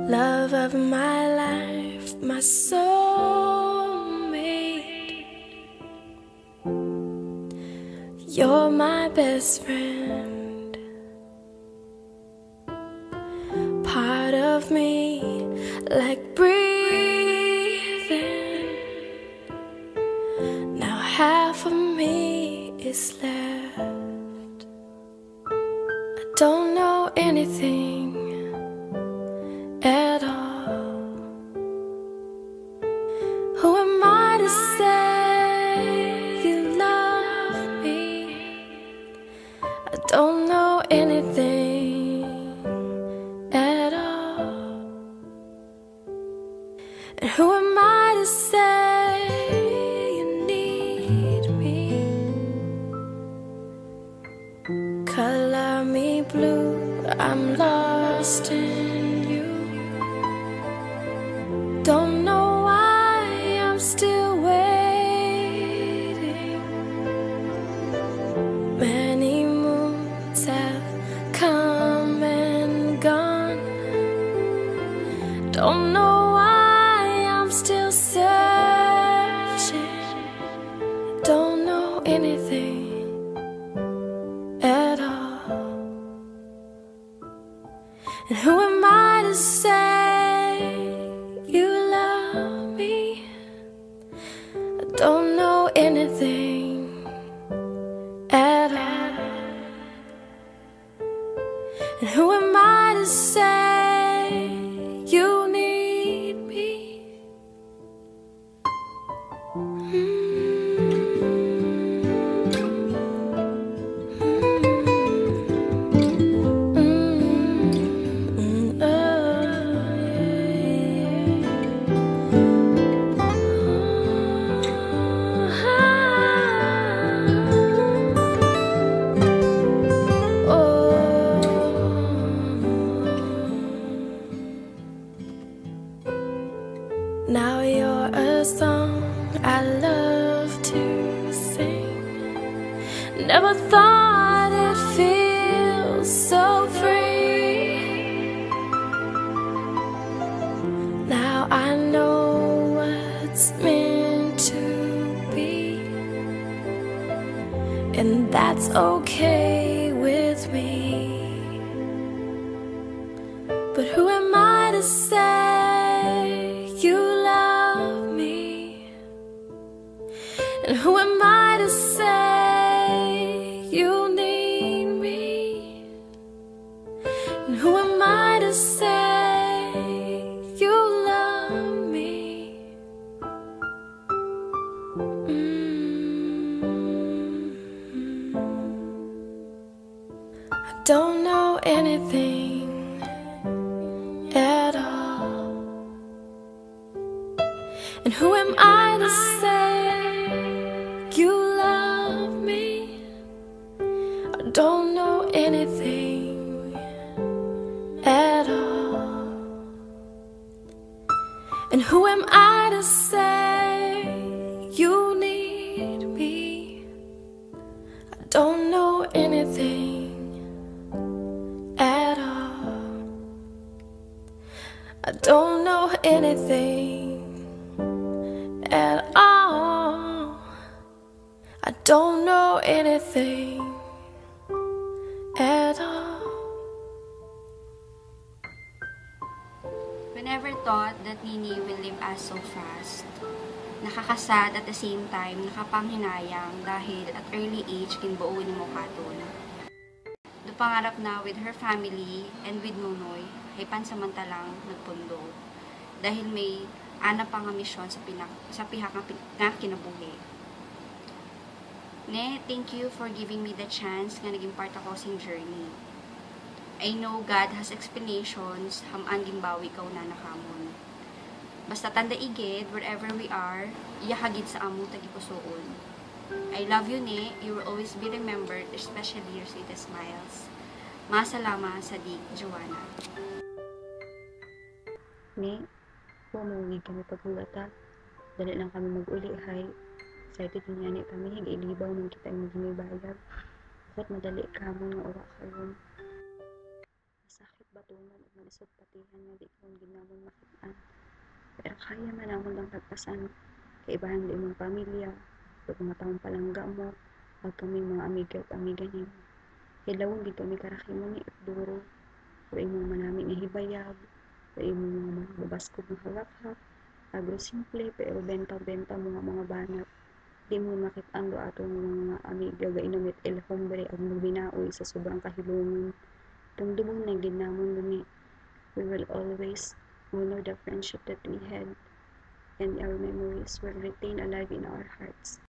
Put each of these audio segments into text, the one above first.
Love of my life, my soulmate. You're my best friend, part of me like breathing. Now half of me is left. I don't know anything at all. Who am I to say you love me? I don't know anything at all. And who am I to say you need me? Color me blue, I'm lost in you. Don't know why I'm still waiting. Many moons have come and gone. Don't know why I'm still searching. Don't know anything at all. And who am I to say you love me? I don't know anything at all. And who am I to say you need me? Now you're a song I love to sing. Never thought it feels so free. Now I know what's meant to be, and that's okay with me. But who am I to say you love me? And who am I to say you need me? And who am I to say you love me? I don't know anything at all. And who am I to say you love me? I don't know anything at all. And who am I to say you need me? I don't know anything at all. I don't know anything at all. I don't know anything at all. We never thought that Nini will leave us so fast. Nakakasad at the same time, nakapanghinayang dahil at early age kinbuuin mo katon. Do pangarap na with her family and with Nunoy ay pansamantalang nagpundo dahil may ana pa nga misyon sa pihak nga kinabuhi. Ne, thank you for giving me the chance nga naging part ako sa journey. I know God has explanations hamaan gimbawi ka na nakamon. Basta tanda igid, wherever we are, iyahagid sa amo tagipusoon. I love you, ne. You will always be remembered, especially your sweetest smiles. Masalama sa di, Joanna. Ne, pumuwi kami paghulata. Dali lang kami mag-ulihay. Excited niya ni kami, higilibaw nung kita yung ginibayag. Bakit madali ka mo nga ura karon? Masakit ba tunan malisod patihan nga di karon ginamon makit-an. Pero kaya man namon lang tagpasan kaibahan di imong pamilya, ug mga taong palangga mo, ug kami mga amiga at amiga nimo. Hilawon gid kami karakimon ni at duro, o imong manami nga hibayag, o imong mga babaskog nga halak-hak, agro simple pero benta-benta mga banat. Di mo makit-an do atong mga amiga ga inumit el hombre ag mubinaoy sa sobrang kahilungan. Dumdumon na gid namon gani. We will always honor the friendship that we had, and our memories will retain alive in our hearts.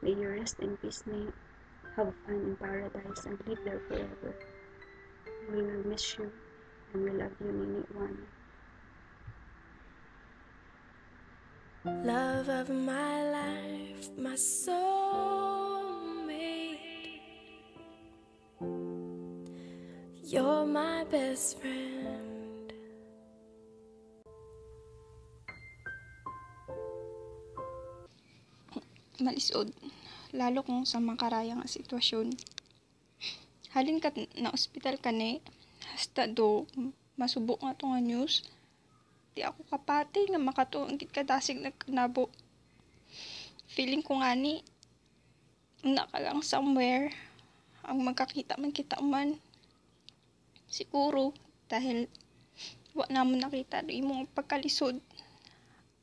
May you rest in peace, Nate. Have fun in paradise and live there forever. We will miss you and we love you, Nini Juana. Love of my life, my soulmate. You're my best friend. Malisod, lalo kung sa makaraya nga sitwasyon. Halin ka na ospital ka ni, hasta do masubok nga to nga news. Di ako kapati nga makatuon gid kadasig nagkanabo. Feeling ko nga ni, ka lang somewhere, ang magkakita man kita man. Siguro, dahil wa namon nakita do imong pagkalisod.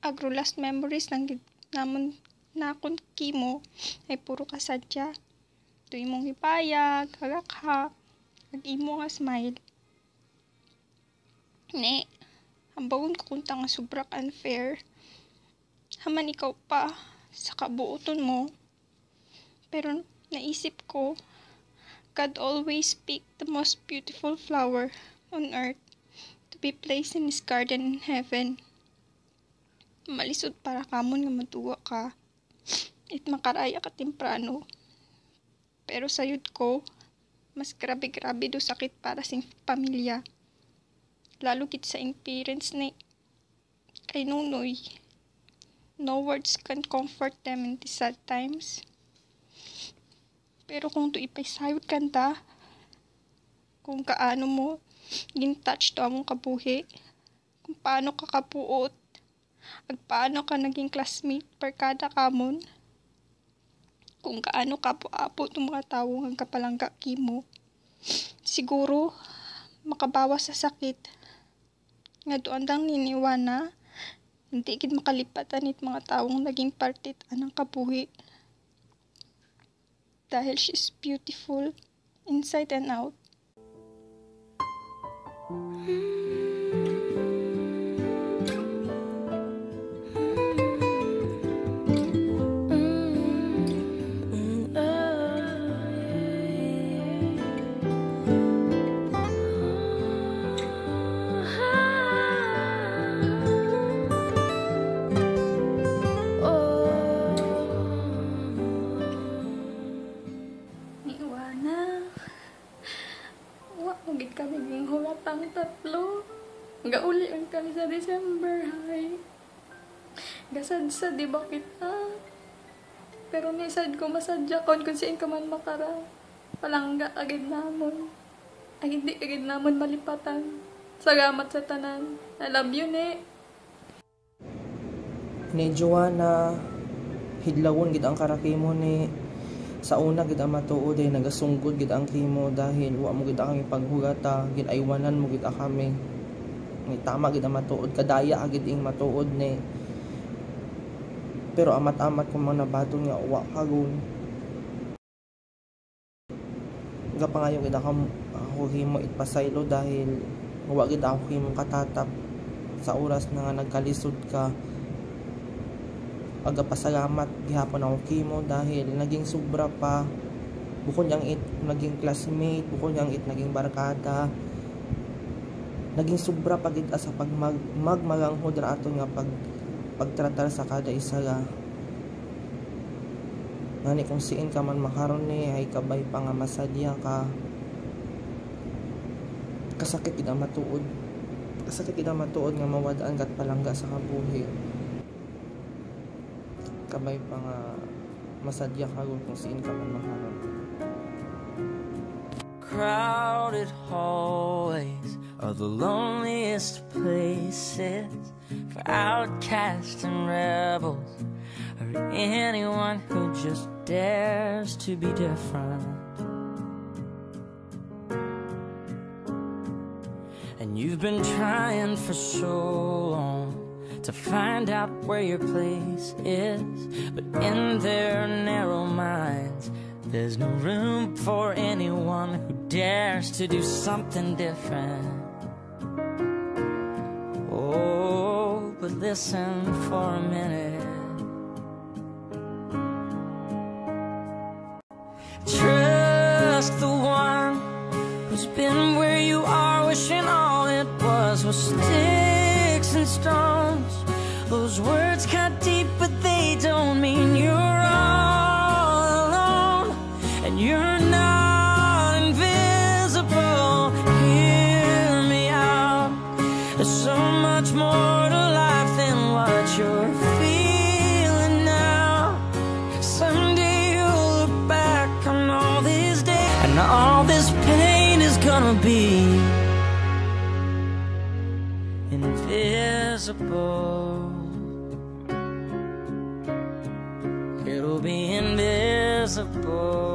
Agro last memories lang gid namon na akong kimo ay puro kasadya. Ito imong hipayag, hagak-hak, ag-imo nga smile. Ne, hambawon ko kunta nga sobrak unfair. Haman ikaw pa sa kabuoton mo. Pero naisip ko, God always picked the most beautiful flower on earth to be placed in His garden in heaven. Malisod para kamon nga matuwa ka. It makaraya ka temprano. Pero sayod ko, mas grabe-grabe do sakit para sa pamilya. Lalo kit sa parents ni kay Nunoy. No words can comfort them in these sad times. Pero kung to ipaysayod kanta, kung kaano mo gin-touch to among kabuhi, kung paano ka kapuot, ag paano ka naging classmate barkada kamon, kung kaano ka po-apo itong mga tao ang kapalangga kimo, siguro makabawas sa sakit nga doon dang niniwana, hindi gid makalipatan it mga taong naging partit anang kabuhi. Dahil she's beautiful inside and out. Gid kami ging hulatang tatlo. Gauli ang kami sa December, hay. Gasad-sad, di ba kita? Pero nisad ko masadya kon kung siin ka man makara. Palangga agad namon. Ay hindi agad namon malipatan. Salamat sa tanan. I love you, ne. Ni Joanna, hidlawon gid ang karakimo ni. Sa una gid ang matuod ay nagasunggod gid ang kimo dahil wa mo gid kami paghugata, gid aywanan mo gid kami. Ni tama gid ang matuod, kadaya gid ing matuod ni. Pero amat-amat ko mga nabaton nga wa kagon. Gapangayo gid ako himo itpasaylo dahil wa gid ako himo katatap sa oras na nga nagkalisod ka. Agapasalamat gihapon ako kimo dahil naging sobra pa, bukod yang it naging classmate, bukod yang it naging barkada, naging sobra pa gid sa magmalanghod ra ato nga pagtratar sa kada isa ga. Ngani kung siin ka man makaron ni ay kabay pa nga masadya ka. Kasakit gid ang matuod nga mawadaan kat palangga sa kabuhi. Kabay pa nga masadya ka kung siin ka man makaroon. crowded hallways are the loneliest places for outcasts and rebels, or anyone who just dares to be different. And you've been trying for so long to find out where your place is, but in their narrow minds there's no room for anyone who dares to do something different. Oh, but listen for a minute. Trust the one who's been where you are, wishing all it was sticks and stones. Those words cut deep, but they don't mean you're all alone. And you're not invisible. Hear me out. There's so much more to life than what you're feeling now. Someday you'll look back on all these days, and all this pain is gonna be invisible. It'll be invisible.